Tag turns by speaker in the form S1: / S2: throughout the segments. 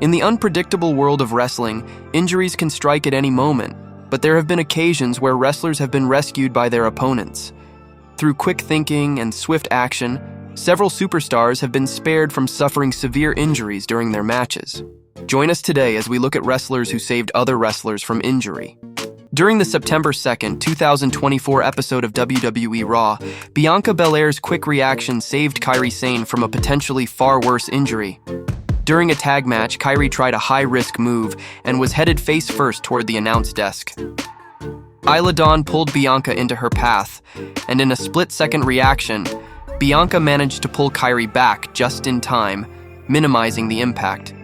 S1: In the unpredictable world of wrestling, injuries can strike at any moment, but there have been occasions where wrestlers have been rescued by their opponents. Through quick thinking and swift action, several superstars have been spared from suffering severe injuries during their matches. Join us today as we look at wrestlers who saved other wrestlers from injury. During the September 2nd, 2024 episode of WWE Raw, Bianca Belair's quick reaction saved Kairi Sane from a potentially far worse injury. During a tag match, Kairi tried a high-risk move and was headed face-first toward the announce desk. Isla Dawn pulled Bianca into her path, and in a split-second reaction, Bianca managed to pull Kairi back just in time, minimizing the impact.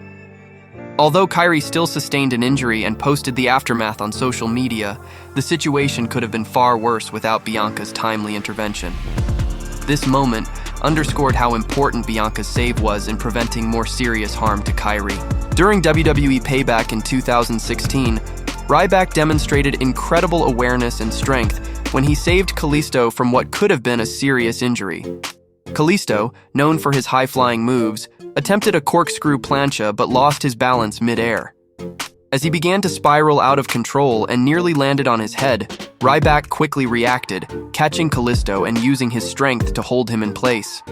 S1: Although Kairi still sustained an injury and posted the aftermath on social media, the situation could have been far worse without Bianca's timely intervention. This moment underscored how important Bianca's save was in preventing more serious harm to Kairi. During WWE Payback in 2016, Ryback demonstrated incredible awareness and strength when he saved Kalisto from what could have been a serious injury. Kalisto, known for his high-flying moves, attempted a corkscrew plancha but lost his balance mid-air. As he began to spiral out of control and nearly landed on his head, Ryback quickly reacted, catching Kalisto and using his strength to hold him in place.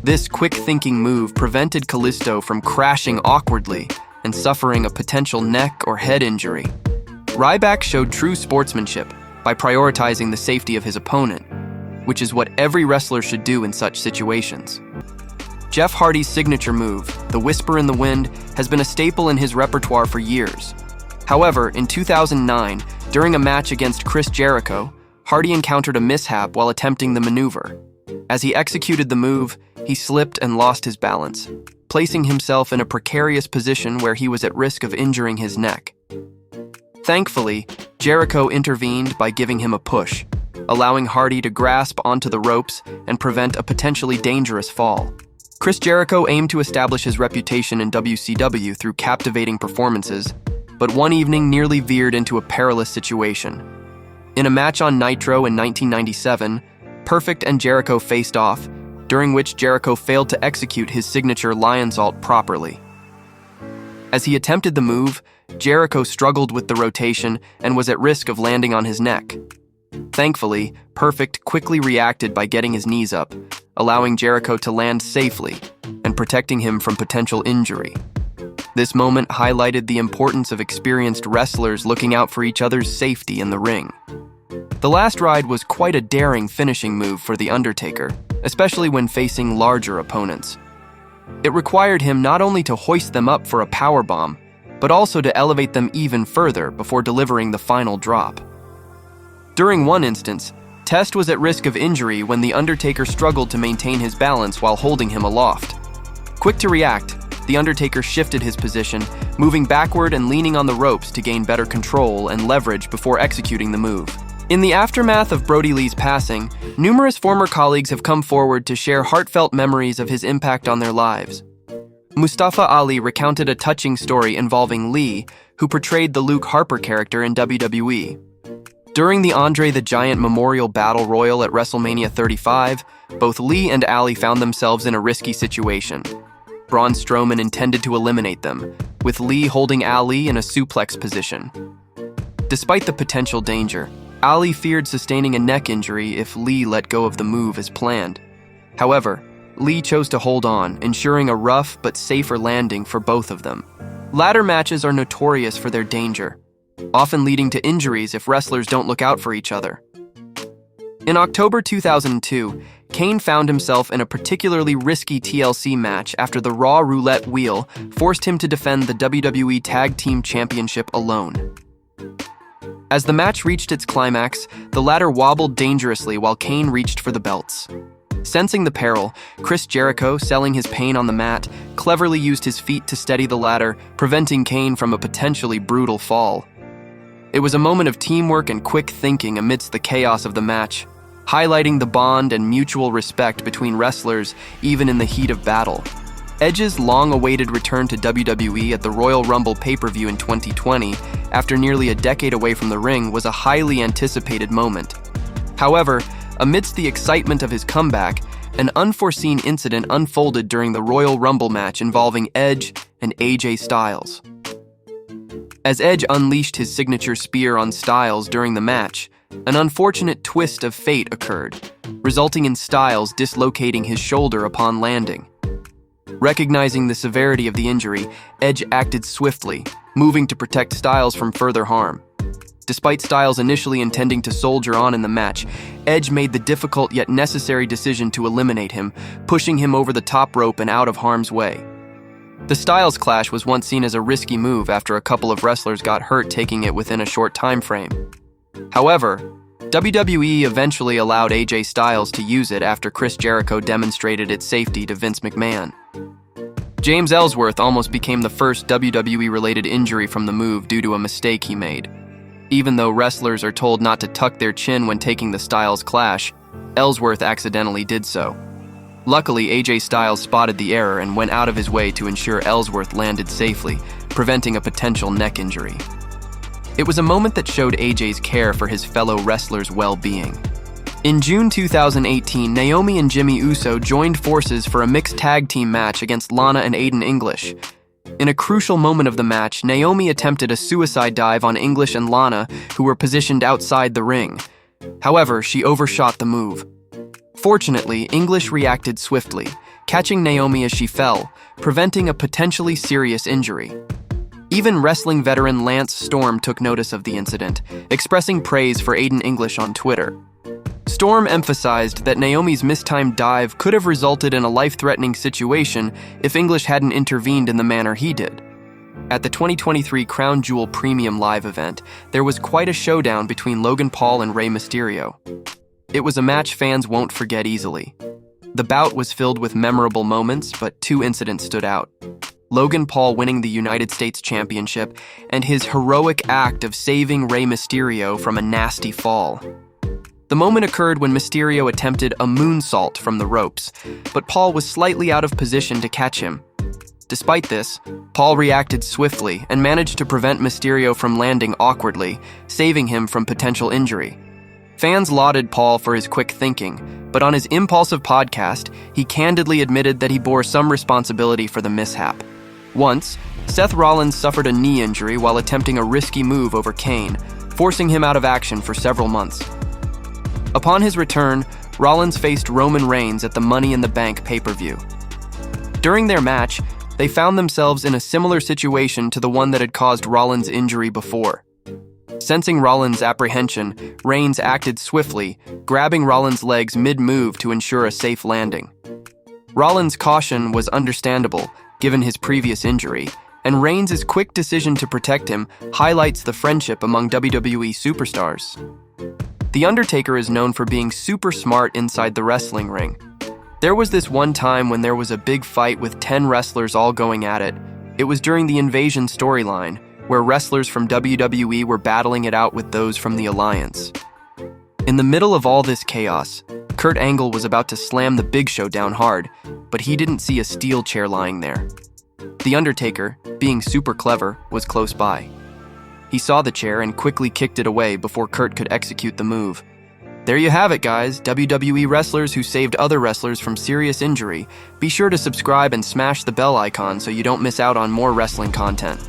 S1: This quick-thinking move prevented Kalisto from crashing awkwardly and suffering a potential neck or head injury. Ryback showed true sportsmanship by prioritizing the safety of his opponent, which is what every wrestler should do in such situations. Jeff Hardy's signature move, the Whisper in the Wind, has been a staple in his repertoire for years. However, in 2009, during a match against Chris Jericho, Hardy encountered a mishap while attempting the maneuver. As he executed the move, he slipped and lost his balance, placing himself in a precarious position where he was at risk of injuring his neck. Thankfully, Jericho intervened by giving him a push, allowing Hardy to grasp onto the ropes and prevent a potentially dangerous fall. Chris Jericho aimed to establish his reputation in WCW through captivating performances, but one evening nearly veered into a perilous situation. In a match on Nitro in 1997, Perfect and Jericho faced off, during which Jericho failed to execute his signature Lionsault properly. As he attempted the move, Jericho struggled with the rotation and was at risk of landing on his neck. Thankfully, Perfect quickly reacted by getting his knees up, allowing Jericho to land safely and protecting him from potential injury. This moment highlighted the importance of experienced wrestlers looking out for each other's safety in the ring. The last ride was quite a daring finishing move for The Undertaker, especially when facing larger opponents. It required him not only to hoist them up for a powerbomb, but also to elevate them even further before delivering the final drop. During one instance, Test was at risk of injury when The Undertaker struggled to maintain his balance while holding him aloft. Quick to react, The Undertaker shifted his position, moving backward and leaning on the ropes to gain better control and leverage before executing the move. In the aftermath of Brody Lee's passing, numerous former colleagues have come forward to share heartfelt memories of his impact on their lives. Mustafa Ali recounted a touching story involving Lee, who portrayed the Luke Harper character in WWE. During the Andre the Giant Memorial Battle Royal at WrestleMania 35, both Lee and Ali found themselves in a risky situation. Braun Strowman intended to eliminate them, with Lee holding Ali in a suplex position. Despite the potential danger, Ali feared sustaining a neck injury if Lee let go of the move as planned. However, Lee chose to hold on, ensuring a rough but safer landing for both of them. Ladder matches are notorious for their danger, often leading to injuries if wrestlers don't look out for each other. In October 2002, Kane found himself in a particularly risky TLC match after the Raw Roulette Wheel forced him to defend the WWE Tag Team Championship alone. As the match reached its climax, the ladder wobbled dangerously while Kane reached for the belts. Sensing the peril, Chris Jericho, selling his pain on the mat, cleverly used his feet to steady the ladder, preventing Kane from a potentially brutal fall. It was a moment of teamwork and quick thinking amidst the chaos of the match, highlighting the bond and mutual respect between wrestlers even in the heat of battle. Edge's long-awaited return to WWE at the Royal Rumble pay-per-view in 2020, after nearly a decade away from the ring, was a highly anticipated moment. However, amidst the excitement of his comeback, an unforeseen incident unfolded during the Royal Rumble match involving Edge and AJ Styles. As Edge unleashed his signature spear on Styles during the match, an unfortunate twist of fate occurred, resulting in Styles dislocating his shoulder upon landing. Recognizing the severity of the injury, Edge acted swiftly, moving to protect Styles from further harm. Despite Styles initially intending to soldier on in the match, Edge made the difficult yet necessary decision to eliminate him, pushing him over the top rope and out of harm's way. The Styles clash was once seen as a risky move after a couple of wrestlers got hurt taking it within a short time frame. However, WWE eventually allowed AJ Styles to use it after Chris Jericho demonstrated its safety to Vince McMahon. James Ellsworth almost became the first WWE-related injury from the move due to a mistake he made. Even though wrestlers are told not to tuck their chin when taking the Styles clash, Ellsworth accidentally did so. Luckily, AJ Styles spotted the error and went out of his way to ensure Ellsworth landed safely, preventing a potential neck injury. It was a moment that showed AJ's care for his fellow wrestlers' well-being. In June 2018, Naomi and Jimmy Uso joined forces for a mixed tag team match against Lana and Aiden English. In a crucial moment of the match, Naomi attempted a suicide dive on English and Lana, who were positioned outside the ring. However, she overshot the move. Fortunately, English reacted swiftly, catching Naomi as she fell, preventing a potentially serious injury. Even wrestling veteran Lance Storm took notice of the incident, expressing praise for Aiden English on Twitter. Storm emphasized that Naomi's mistimed dive could have resulted in a life-threatening situation if English hadn't intervened in the manner he did. At the 2023 Crown Jewel Premium Live event, there was quite a showdown between Logan Paul and Rey Mysterio. It was a match fans won't forget easily. The bout was filled with memorable moments, but two incidents stood out. Logan Paul winning the United States Championship and his heroic act of saving Rey Mysterio from a nasty fall. The moment occurred when Mysterio attempted a moonsault from the ropes, but Paul was slightly out of position to catch him. Despite this, Paul reacted swiftly and managed to prevent Mysterio from landing awkwardly, saving him from potential injury. Fans lauded Paul for his quick thinking, but on his Impulsive podcast, he candidly admitted that he bore some responsibility for the mishap. Once, Seth Rollins suffered a knee injury while attempting a risky move over Kane, forcing him out of action for several months. Upon his return, Rollins faced Roman Reigns at the Money in the Bank pay-per-view. During their match, they found themselves in a similar situation to the one that had caused Rollins' injury before. Sensing Rollins' apprehension, Reigns acted swiftly, grabbing Rollins' legs mid-move to ensure a safe landing. Rollins' caution was understandable, given his previous injury, and Reigns' quick decision to protect him highlights the friendship among WWE superstars. The Undertaker is known for being super smart inside the wrestling ring. There was this one time when there was a big fight with 10 wrestlers all going at it. It was during the Invasion storyline, where wrestlers from WWE were battling it out with those from the Alliance. In the middle of all this chaos, Kurt Angle was about to slam the Big Show down hard, but he didn't see a steel chair lying there. The Undertaker, being super clever, was close by. He saw the chair and quickly kicked it away before Kurt could execute the move. There you have it, guys. WWE wrestlers who saved other wrestlers from serious injury. Be sure to subscribe and smash the bell icon so you don't miss out on more wrestling content.